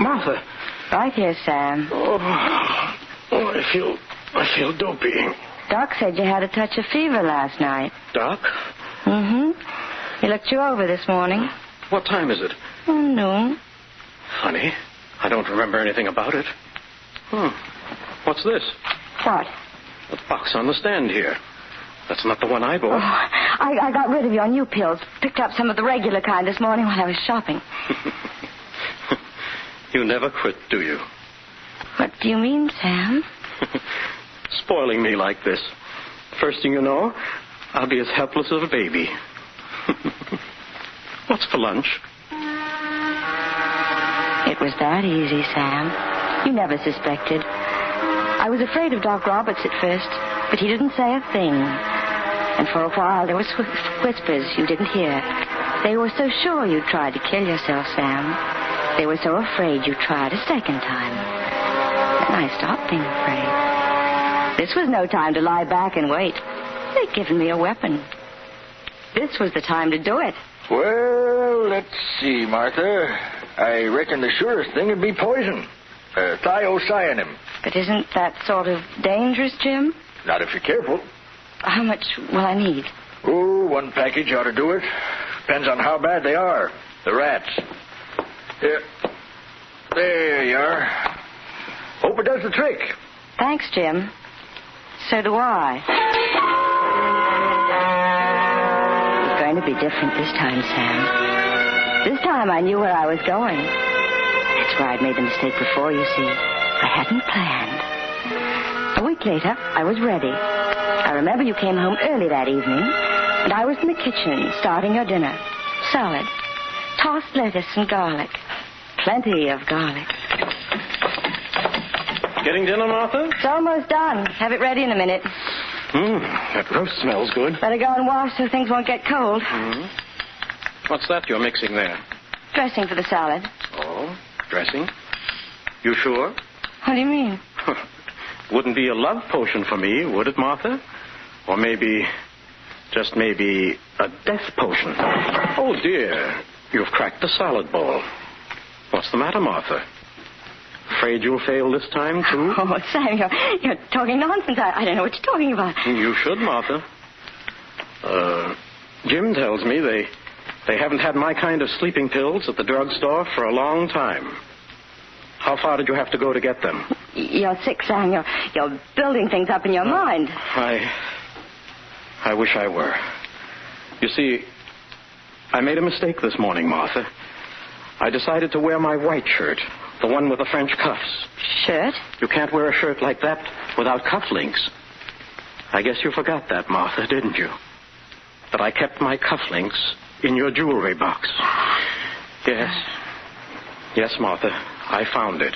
Martha. Right here, Sam. Oh, I feel dopey. Doc said you had a touch of fever last night. Doc? Mm-hmm. He looked you over this morning. What time is it? Noon. Funny. I don't remember anything about it. What's this? What? The box on the stand here. That's not the one I bought. I got rid of your new pills. Picked up some of the regular kind this morning while I was shopping. You never quit, do you? What do you mean, Sam? Spoiling me like this. First thing you know, I'll be as helpless as a baby. What's for lunch? It was that easy, Sam. You never suspected. I was afraid of Doc Roberts at first, but he didn't say a thing. And for a while there were whispers you didn't hear. They were so sure you'd tried to kill yourself, Sam. They were so afraid you'd try it a second time. And I stopped being afraid. This was no time to lie back and wait. They'd given me a weapon. This was the time to do it. Well, let's see, Martha. I reckon the surest thing would be poison. Thiocyanin. But isn't that sort of dangerous, Jim? Not if you're careful. How much will I need? Oh, one package ought to do it. Depends on how bad they are. The rats. Here. There you are. Hope it does the trick. Thanks, Jim. So do I. It's going to be different this time, Sam. This time I knew where I was going. That's where I'd made the mistake before, you see. I hadn't planned. A week later, I was ready. I remember you came home early that evening, and I was in the kitchen starting your dinner. Salad. Tossed lettuce and garlic. Plenty of garlic. Getting dinner, Martha? It's almost done. Have it ready in a minute. That roast smells good. Better go and wash so things won't get cold. What's that you're mixing there? Dressing for the salad. Oh, dressing? You sure? What do you mean? Wouldn't be a love potion for me, would it, Martha? Or maybe, just maybe, a death potion. Oh, dear. You've cracked the salad bowl. What's the matter, Martha? Afraid you'll fail this time, too? Oh, Sam, you're talking nonsense. I don't know what you're talking about. You should, Martha. Jim tells me they haven't had my kind of sleeping pills at the drugstore for a long time. How far did you have to go to get them? You're sick, Sam. You're building things up in your mind. I wish I were. You see, I made a mistake this morning, Martha. I decided to wear my white shirt, the one with the French cuffs. Shirt? You can't wear a shirt like that without cufflinks. I guess you forgot that, Martha, didn't you? That I kept my cufflinks in your jewelry box. Yes. Yes, Martha, I found it.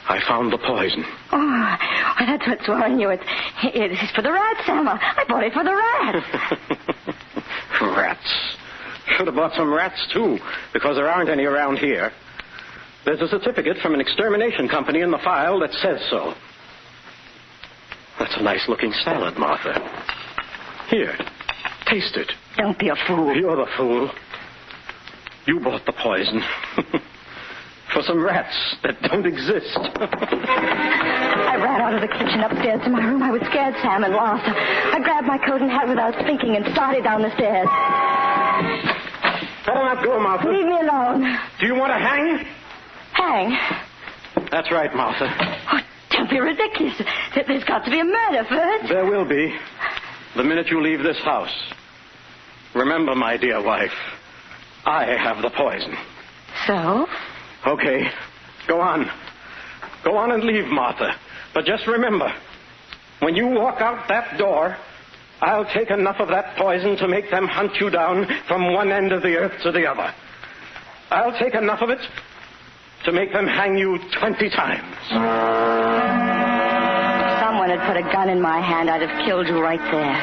I found the poison. Oh, that's what's worrying you. It's for the rats, Sam. I bought it for the rats. Rats. Should have bought some rats, too, because there aren't any around here. There's a certificate from an extermination company in the file that says so. That's a nice-looking salad, Martha. Here, taste it. Don't be a fool. You're the fool. You bought the poison. For some rats that don't exist. I ran out of the kitchen upstairs to my room. I was scared, Sam, and lost. I grabbed my coat and hat without thinking and started down the stairs. Better not go, Martha. Leave me alone. Do you want to hang? Hang? That's right, Martha. Oh, don't be ridiculous. There's got to be a murder first. There will be. The minute you leave this house. Remember, my dear wife, I have the poison. So? Okay. Go on. Go on and leave, Martha. But just remember, when you walk out that door, I'll take enough of that poison to make them hunt you down from one end of the earth to the other. I'll take enough of it to make them hang you 20 times. If someone had put a gun in my hand, I'd have killed you right there.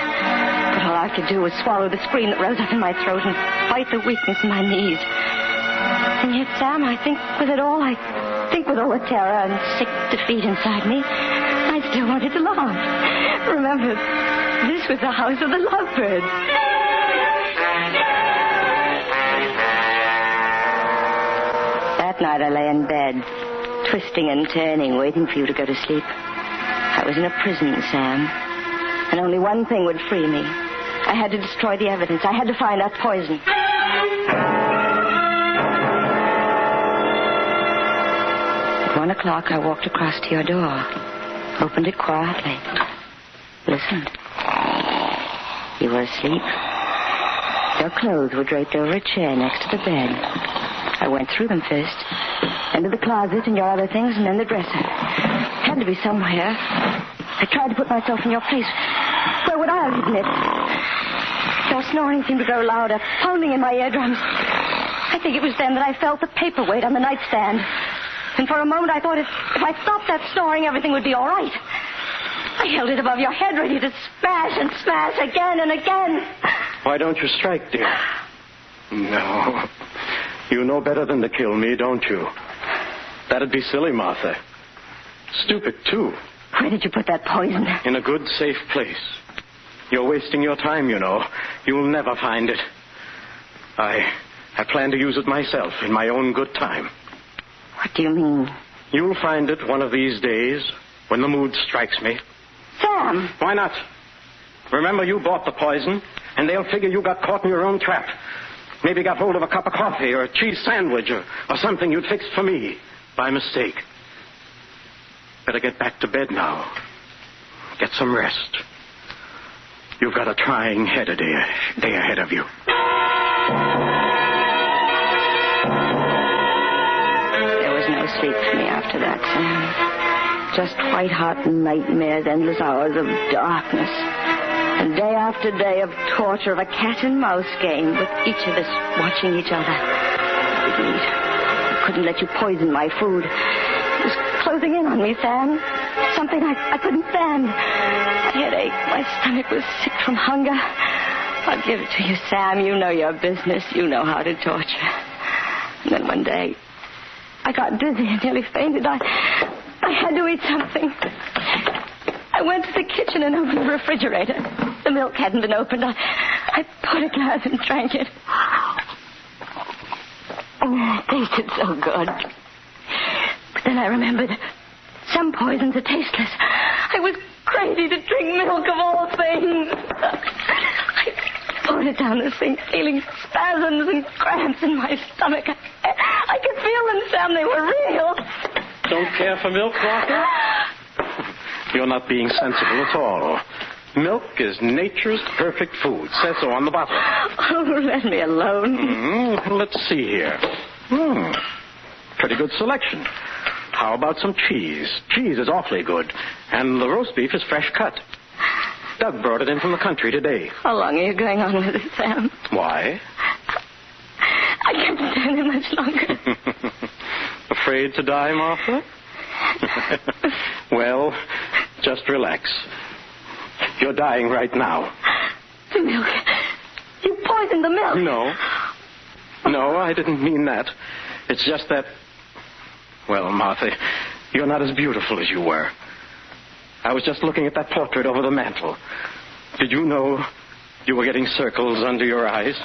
But all I could do was swallow the scream that rose up in my throat and fight the weakness in my knees. And yet, Sam, I think with it all, the terror and sick defeat inside me, I still wanted to laugh. Remember, this was the house of the Lovebirds. That That night I lay in bed, twisting and turning, waiting for you to go to sleep. I was in a prison, Sam. And only one thing would free me. I had to destroy the evidence. I had to find that poison. At 1 o'clock, I walked across to your door, opened it quietly, listened. You were asleep. Your clothes were draped over a chair next to the bed. I went through them first, into the closet and your other things, and then the dresser. Had to be somewhere. I tried to put myself in your place. Where would I have hidden it? Your snoring seemed to grow louder, pounding in my eardrums. I think it was then that I felt the paperweight on the nightstand. And for a moment I thought if I stopped that snoring, everything would be all right. I held it above your head, ready to smash and smash again and again. Why don't you strike, dear? No. You know better than to kill me, don't you? That'd be silly, Martha. Stupid, too. Where did you put that poison? In a good, safe place. You're wasting your time, you know. You'll never find it. I plan to use it myself in my own good time. What do you mean? You'll find it one of these days when the mood strikes me. Sam! Why not? Remember, you bought the poison, and they'll figure you got caught in your own trap. Maybe got hold of a cup of coffee or a cheese sandwich or something you'd fixed for me by mistake. Better get back to bed now. Get some rest. You've got a trying day ahead of you. There was no sleep for me after that, Sam. Just white-hot nightmares, endless hours of darkness. And day after day of torture, of a cat-and-mouse game, with each of us watching each other. I couldn't let you poison my food. It was closing in on me, Sam. Something I couldn't stand. My head ached. My stomach was sick from hunger. I'll give it to you, Sam. You know your business. You know how to torture. And then one day, I got dizzy and nearly fainted. I had to eat something. I went to the kitchen and opened the refrigerator. The milk hadn't been opened. I poured a glass and drank it. It tasted so good. But then I remembered some poisons are tasteless. I was crazy to drink milk of all things. I poured it down the sink, feeling spasms and cramps in my stomach. I could feel them, Sam. They were real. Don't care for milk, Martha? You're not being sensible at all. Milk is nature's perfect food. Says so on the bottle. Oh, let me alone. Let's see here. Pretty good selection. How about some cheese? Cheese is awfully good. And the roast beef is fresh cut. Doug brought it in from the country today. How long are you going on with it, Sam? Why? I can't stand it much longer. Afraid to die, Martha? Well, just relax. You're dying right now. The milk. You poisoned the milk. No, I didn't mean that. It's just that... Well, Martha, you're not as beautiful as you were. I was just looking at that portrait over the mantel. Did you know you were getting circles under your eyes?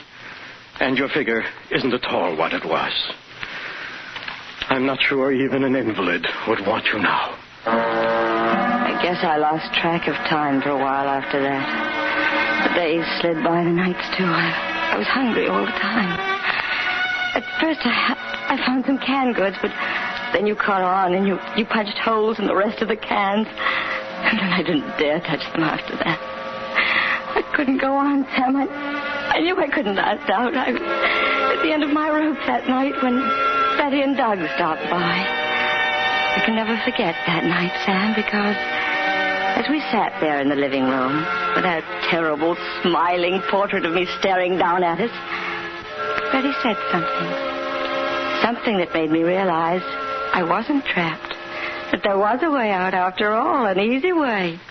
And your figure isn't at all what it was. I'm not sure even an invalid would want you now. I guess I lost track of time for a while after that. The days slid by, the nights, too. I was hungry all the time. At first, I found some canned goods, but then you caught on and you punched holes in the rest of the cans. And then I didn't dare touch them after that. I couldn't go on, Sam. I knew I couldn't last out. I was at the end of my rope that night when Betty and Doug stopped by. I can never forget that night, Sam, because as we sat there in the living room with that terrible, smiling portrait of me staring down at us, Betty said something. Something that made me realize I wasn't trapped. That there was a way out after all, an easy way.